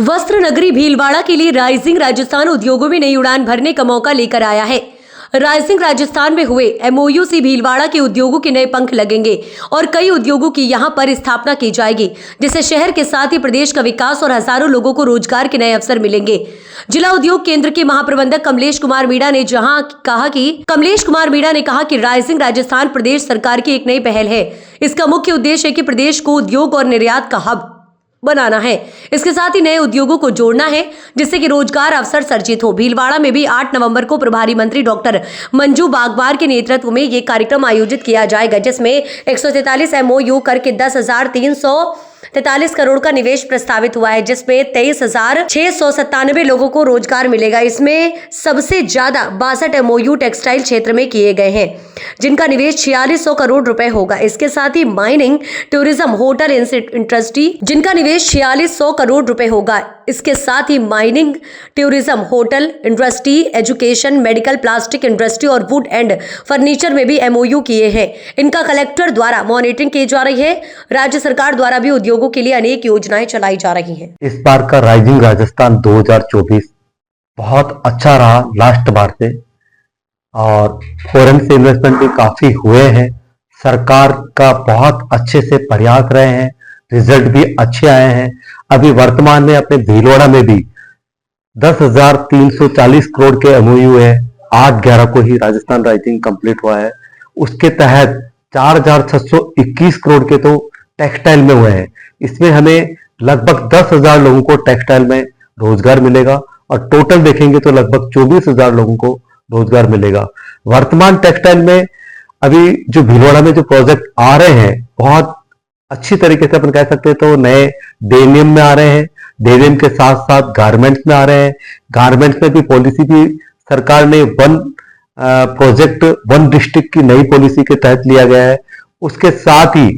वस्त्र नगरी भीलवाड़ा के लिए राइजिंग राजस्थान उद्योगों में नई उड़ान भरने का मौका लेकर आया है। राइजिंग राजस्थान में हुए एमओयू से भीलवाड़ा के उद्योगों के नए पंख लगेंगे और कई उद्योगों की यहां पर स्थापना की जाएगी, जिससे शहर के साथ ही प्रदेश का विकास और हजारों लोगों को रोजगार के नए अवसर मिलेंगे। जिला उद्योग केंद्र के महाप्रबंधक कमलेश कुमार मीणा ने कहा कि राइजिंग राजस्थान प्रदेश सरकार की एक नई पहल है। इसका मुख्य उद्देश्य है कि प्रदेश को उद्योग और निर्यात का हब बनाना है। इसके साथ ही नए उद्योगों को जोड़ना है, जिससे कि रोजगार अवसर सर्जित हो। भीलवाड़ा में भी 8 नवंबर को प्रभारी मंत्री डॉक्टर मंजू बागवार के नेतृत्व में ये कार्यक्रम आयोजित किया जाएगा, जिसमें 143 एमओयू करके 10,343 करोड़ का निवेश प्रस्तावित हुआ है, जिसमें 23,697 लोगों को रोजगार मिलेगा। इसमें सबसे ज्यादा 62 एमओयू टेक्सटाइल क्षेत्र में किए गए हैं, जिनका निवेश 4600 करोड़ रुपए होगा। इसके साथ ही माइनिंग, टूरिज्म, होटल इंडस्ट्री, जिनका निवेश 4600 करोड़ रुपए होगा। इसके साथ ही mining, tourism, hotel industry, education, medical, plastic industry और वुड एंड फर्नीचर में भी एमओयू किए हैं। इनका कलेक्टर द्वारा मॉनिटरिंग की जा रही है। राज्य सरकार द्वारा भी उद्योगों के लिए अनेक योजनाएं चलाई जा रही हैं। इस बार का राइजिंग राजस्थान 2024 बहुत अच्छा रहा लास्ट बार से, और फॉरेन से इन्वेस्टमेंट भी काफी हुए हैं। सरकार का बहुत अच्छे से प्रयास रहे हैं, रिजल्ट भी अच्छे आए हैं। अभी वर्तमान में अपने भीलवाड़ा में भी 10,340 करोड़ के एमओयू है। 8/11 को ही राजस्थान राइजिंग कंप्लीट हुआ है। उसके तहत 4,621 करोड़ के तो टेक्सटाइल में हुए हैं। इसमें हमें लगभग 10,000 लोगों को टेक्सटाइल में रोजगार मिलेगा, और टोटल देखेंगे तो लगभग 24,000 लोगों को रोजगार मिलेगा। वर्तमान टेक्सटाइल में अभी जो भीलवाड़ा में जो प्रोजेक्ट आ रहे हैं, बहुत अच्छी तरीके से अपन कह सकते हैं तो नए डेनियम में आ रहे हैं। डेनियम के साथ साथ गारमेंट्स में आ रहे हैं। गारमेंट्स में भी पॉलिसी भी सरकार ने वन प्रोजेक्ट वन डिस्ट्रिक्ट की नई पॉलिसी के तहत लिया गया है। उसके साथ ही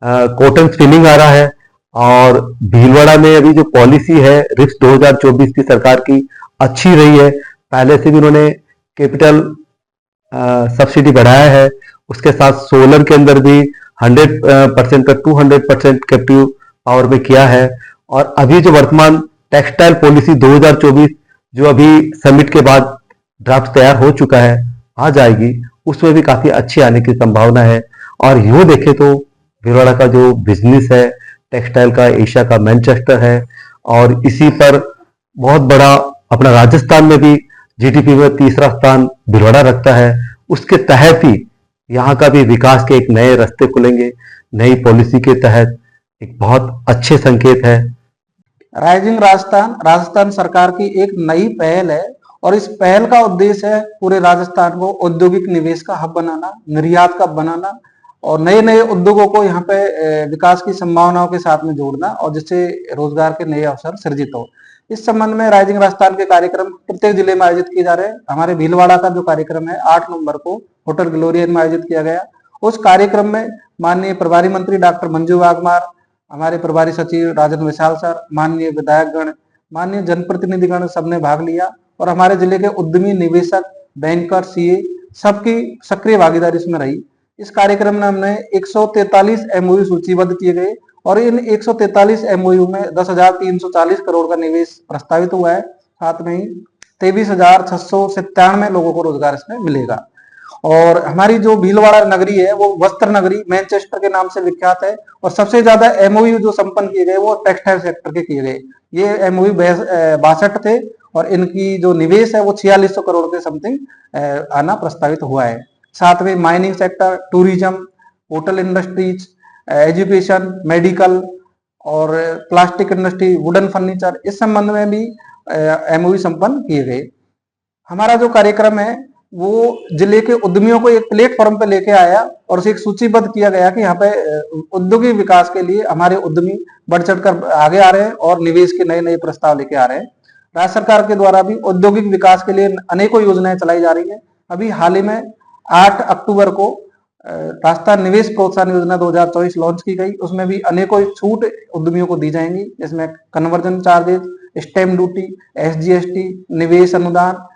कॉटन स्पिनिंग आ रहा है। और भीलवाड़ा में अभी जो पॉलिसी है रिप्स 2024 की सरकार की अच्छी रही है। पहले से भी उन्होंने कैपिटल सब्सिडी बढ़ाया है। उसके साथ सोलर के अंदर भी 100% का 200% कैप्टिव पावर में किया है। और अभी जो वर्तमान टेक्सटाइल पॉलिसी 2024 जो अभी समिट के बाद ड्राफ्ट तैयार हो चुका है, आ जाएगी, उसमें भी काफी अच्छी आने की संभावना है। और यूं देखें तो भीलवाड़ा का जो बिजनेस है टेक्सटाइल का, एशिया का मैनचेस्टर है, और इसी पर बहुत बड़ा अपना राजस्थान में भी जीडीपी में तीसरा स्थान भीलवाड़ा रखता है। उसके तहत ही यहाँ का भी विकास के एक नए रास्ते खुलेंगे। नई पॉलिसी के तहत एक बहुत अच्छे संकेत है। राइजिंग राजस्थान सरकार की एक नई पहल है, और इस पहल का उद्देश्य है पूरे राजस्थान को औद्योगिक निवेश का हब बनाना, निर्यात का बनाना, और नए नए उद्योगों को यहाँ पे विकास की संभावनाओं के साथ में जोड़ना, और जिससे रोजगार के नए अवसर सृजित हो। इस संबंध में राइजिंग राजस्थान के कार्यक्रम प्रत्येक जिले में आयोजित किए जा रहे हैं। हमारे भीलवाड़ा का जो कार्यक्रम है 8 नवंबर को होटल ग्लोरियन में आयोजित किया गया। उस कार्यक्रम में माननीय प्रभारी मंत्री डॉक्टर मंजू बागवार, हमारे प्रभारी सचिव राजन विशाल सर, माननीय विधायकगण, माननीय जनप्रतिनिधिगण सबने भाग लिया, और हमारे जिले के उद्यमी, निवेशक, बैंकर, सीए सबकी सक्रिय भागीदारी इसमें रही। इस कार्यक्रम में हमने 143 एमओयू सूचीबद्ध किए गए, और इन 143 एमओयू में 10,340 करोड़ का निवेश प्रस्तावित हुआ है। साथ में ही 23,697 लोगों को रोजगार इसमें मिलेगा। और हमारी जो भीलवाड़ा नगरी है वो वस्त्र नगरी मैनचेस्टर के नाम से विख्यात है, और सबसे ज्यादा एमओयू जो संपन्न किए गए वो टेक्सटाइल सेक्टर के किए गए। ये एमओयू 62 थे, और इनकी जो निवेश है वो 4600 करोड़ के समथिंग आना प्रस्तावित हुआ है। साथ में mining sector, tourism, hotel industries, education, medical और प्लास्टिक इंडस्ट्री, वुडन फर्नीचर, इस संबंध में भी एमओयू संपन्न किए गए। हमारा जो कार्यक्रम है वो जिले के उद्यमियों को एक प्लेटफॉर्म पे लेके आया, और उसे एक सूचीबद्ध किया गया कि यहाँ पे औद्योगिक विकास के लिए हमारे उद्यमी बढ़ चढ़कर आगे आ रहे हैं और निवेश के नए नए प्रस्ताव लेके आ रहे हैं। राज्य सरकार के द्वारा भी औद्योगिक विकास के लिए अनेकों योजनाएं चलाई जा रही है। अभी हाल ही में 8 अक्टूबर को राजस्थान निवेश प्रोत्साहन योजना 2024 लॉन्च की गई। उसमें भी अनेकों छूट उद्यमियों को दी जाएंगी, जिसमें conversion charges, stamp duty, SGST, निवेश अनुदान,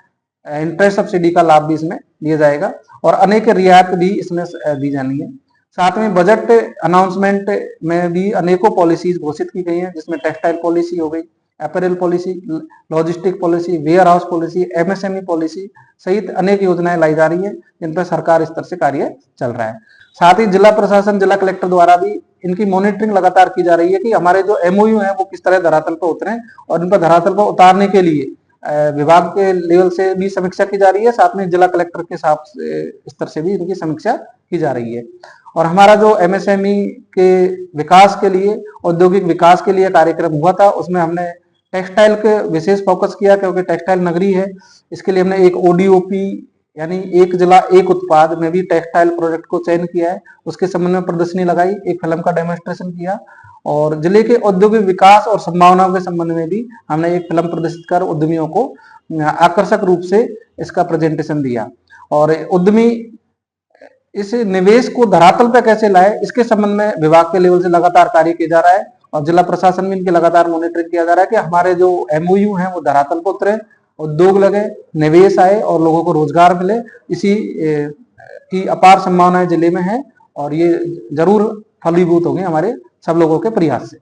इंटरेस्ट सब्सिडी का लाभ भी इसमें दिया जाएगा, और अनेक रियायत भी इसमें दी जानी है। साथ में बजट अनाउंसमेंट में भी अनेकों पॉलिसीज घोषित की गई हैं, जिसमें टेक्सटाइल पॉलिसी हो गई, apparel policy, logistic policy, warehouse policy, MSME policy सहित अनेक योजनाएं लाई जा रही हैं जिन पर सरकार स्तर से कार्य चल रहा है। साथ ही जिला प्रशासन, जिला कलेक्टर द्वारा भी इनकी मॉनिटरिंग लगातार की जा रही है कि हमारे जो एमओयू हैं वो किस तरह धरातल पर उतरे, और इन पर धरातल पर उतारने के लिए विभाग के लेवल से भी समीक्षा की जा रही है, साथ में जिला कलेक्टर के स्तर से भी इनकी समीक्षा की जा रही है। और हमारा जो एमएसएमई के विकास के लिए, औद्योगिक विकास के लिए कार्यक्रम हुआ था, उसमें हमने टेक्सटाइल के विशेष फोकस किया, क्योंकि टेक्सटाइल नगरी है। इसके लिए हमने एक ओडीओपी यानी एक जिला एक उत्पाद में भी टेक्सटाइल प्रोजेक्ट को चयन किया है, उसके संबंध में प्रदर्शनी लगाई, एक फिल्म का डेमोन्स्ट्रेशन किया, और जिले के औद्योगिक विकास और संभावनाओं के संबंध में भी हमने एक फिल्म प्रदर्शित कर उद्यमियों को आकर्षक रूप से इसका प्रेजेंटेशन दिया। और उद्यमी इस निवेश को धरातल पर कैसे लाए, इसके संबंध में विभाग के लेवल से लगातार कार्य किया जा रहा है, और जिला प्रशासन में इनकी लगातार मॉनिटरिंग किया जा रहा है कि हमारे जो एमओयू हैं वो धरातल पर उतरे, उद्योग लगे, निवेश आए और लोगों को रोजगार मिले। इसी की अपार संभावनाएं जिले में है, और ये जरूर फलीभूत होंगे हमारे सब लोगों के प्रयास से।